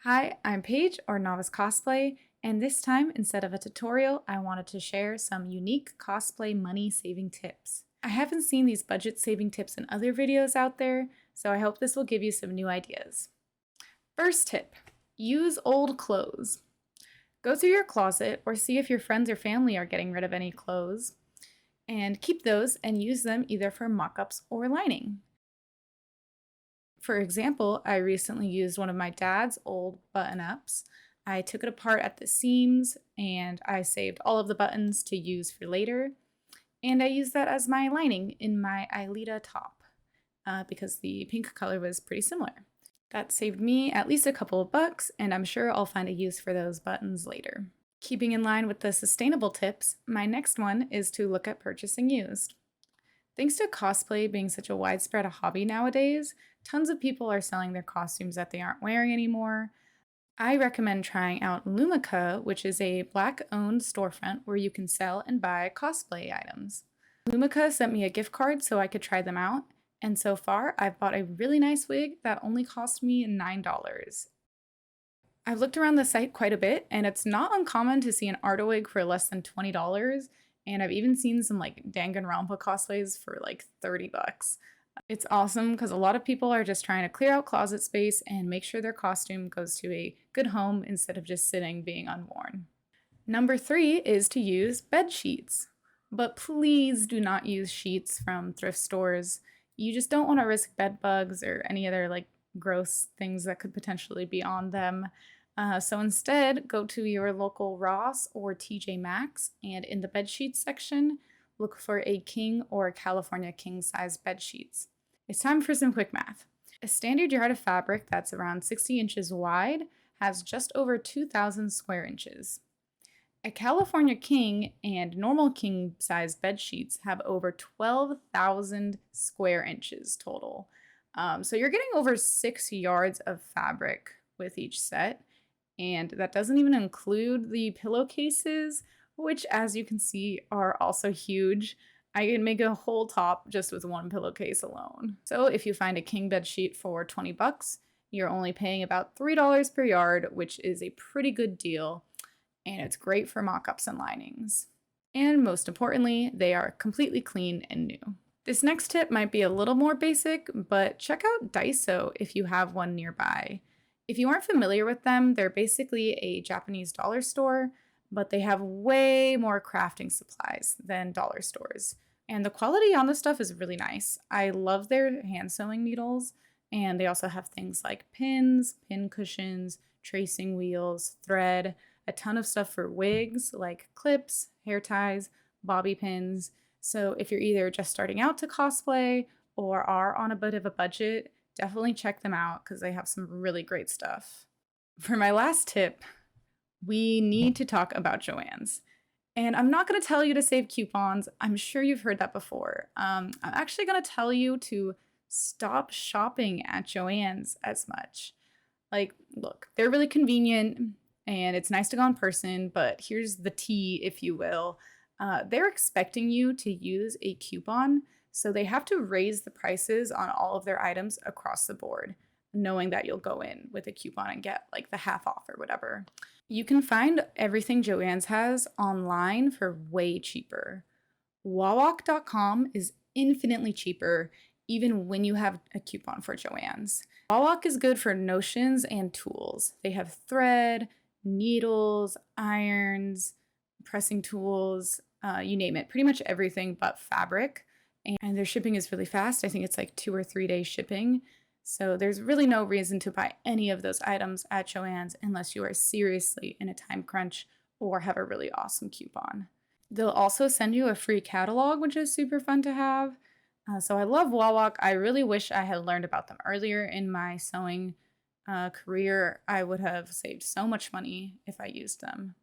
Hi, I'm Paige, or Novice Cosplay, and this time, instead of a tutorial, I wanted to share some unique cosplay money-saving tips. I haven't seen these budget-saving tips in other videos out there, so I hope this will give you some new ideas. First tip, use old clothes. Go through your closet or see if your friends or family are getting rid of any clothes, and keep those and use them either for mock-ups or lining. For example, I recently used one of my dad's old button-ups. I took it apart at the seams and I saved all of the buttons to use for later. And I used that as my lining in my Aelita top because the pink color was pretty similar. That saved me at least a couple of bucks, and I'm sure I'll find a use for those buttons later. Keeping in line with the sustainable tips, my next one is to look at purchasing used. Thanks to cosplay being such a widespread hobby nowadays, tons of people are selling their costumes that they aren't wearing anymore. I recommend trying out Lumikha, which is a Black-owned storefront where you can sell and buy cosplay items. Lumikha sent me a gift card so I could try them out, and so far I've bought a really nice wig that only cost me $9. I've looked around the site quite a bit, and it's not uncommon to see an art wig for less than $20, and I've even seen some like Danganronpa cosplays for like 30 bucks. It's awesome because a lot of people are just trying to clear out closet space and make sure their costume goes to a good home instead of just sitting being unworn. Number 3 is to use bed sheets. But please do not use sheets from thrift stores. You just don't want to risk bed bugs or any other like gross things that could potentially be on them. So instead, go to your local Ross or TJ Maxx, and in the bed sheets section, look for a king or California king size bed sheets. It's time for some quick math. A standard yard of fabric that's around 60 inches wide has just over 2,000 square inches. A California king and normal king size bed sheets have over 12,000 square inches total. So you're getting over 6 yards of fabric with each set. And that doesn't even include the pillowcases, which, as you can see, are also huge. I can make a whole top just with one pillowcase alone. So if you find a king bed sheet for 20 bucks, you're only paying about $3 per yard, which is a pretty good deal, and it's great for mock-ups and linings. And most importantly, they are completely clean and new. This next tip might be a little more basic, but check out Daiso if you have one nearby. If you aren't familiar with them, they're basically a Japanese dollar store, but they have way more crafting supplies than dollar stores. And the quality on the stuff is really nice. I love their hand sewing needles, and they also have things like pins, pin cushions, tracing wheels, thread, a ton of stuff for wigs like clips, hair ties, bobby pins. So if you're either just starting out to cosplay or are on a bit of a budget, definitely check them out because they have some really great stuff. For my last tip, we need to talk about Joanns. And I'm not going to tell you to save coupons. I'm sure you've heard that before. I'm actually going to tell you to stop shopping at Joann's as much. Like, look, they're really convenient and it's nice to go in person, but here's the tea, if you will. They're expecting you to use a coupon, so they have to raise the prices on all of their items across the board, knowing that you'll go in with a coupon and get like the half off or whatever. You can find everything Joann's has online for way cheaper. Wawak.com is infinitely cheaper even when you have a coupon for Joann's. Wawak is good for notions and tools. They have thread, needles, irons, pressing tools, you name it, pretty much everything but fabric. And their shipping is really fast. I think it's like 2 or 3 day shipping. So there's really no reason to buy any of those items at Joann's unless you are seriously in a time crunch or have a really awesome coupon. They'll also send you a free catalog, which is super fun to have. So I love Wawak. I really wish I had learned about them earlier in my sewing career. I would have saved so much money if I used them.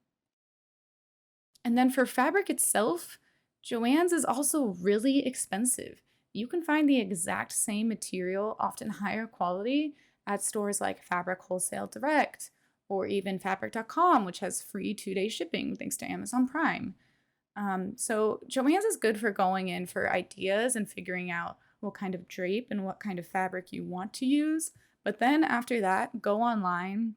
And then for fabric itself, Joann's is also really expensive. You can find the exact same material, often higher quality, at stores like Fabric Wholesale Direct or even Fabric.com, which has free 2-day shipping thanks to Amazon Prime. So Joann's is good for going in for ideas and figuring out what kind of drape and what kind of fabric you want to use. But then after that, go online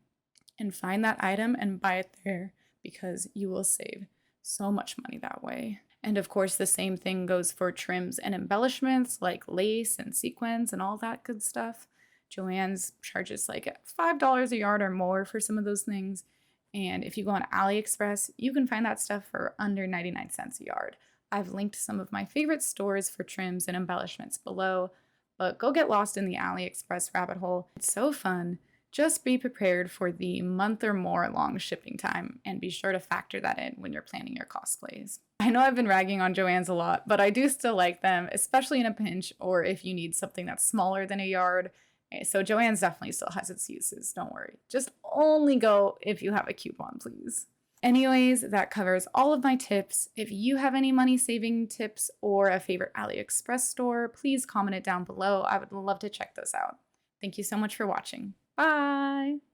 and find that item and buy it there because you will save so much money that way. And of course, the same thing goes for trims and embellishments like lace and sequins and all that good stuff. Joann's charges like $5 a yard or more for some of those things. And if you go on AliExpress, you can find that stuff for under 99 cents a yard. I've linked some of my favorite stores for trims and embellishments below, but go get lost in the AliExpress rabbit hole. It's so fun. Just be prepared for the month or more long shipping time and be sure to factor that in when you're planning your cosplays. I know I've been ragging on Joann's a lot, but I do still like them, especially in a pinch or if you need something that's smaller than a yard. So Joann's definitely still has its uses, don't worry. Just only go if you have a coupon, please. Anyways, that covers all of my tips. If you have any money saving tips or a favorite AliExpress store, please comment it down below. I would love to check those out. Thank you so much for watching. Bye!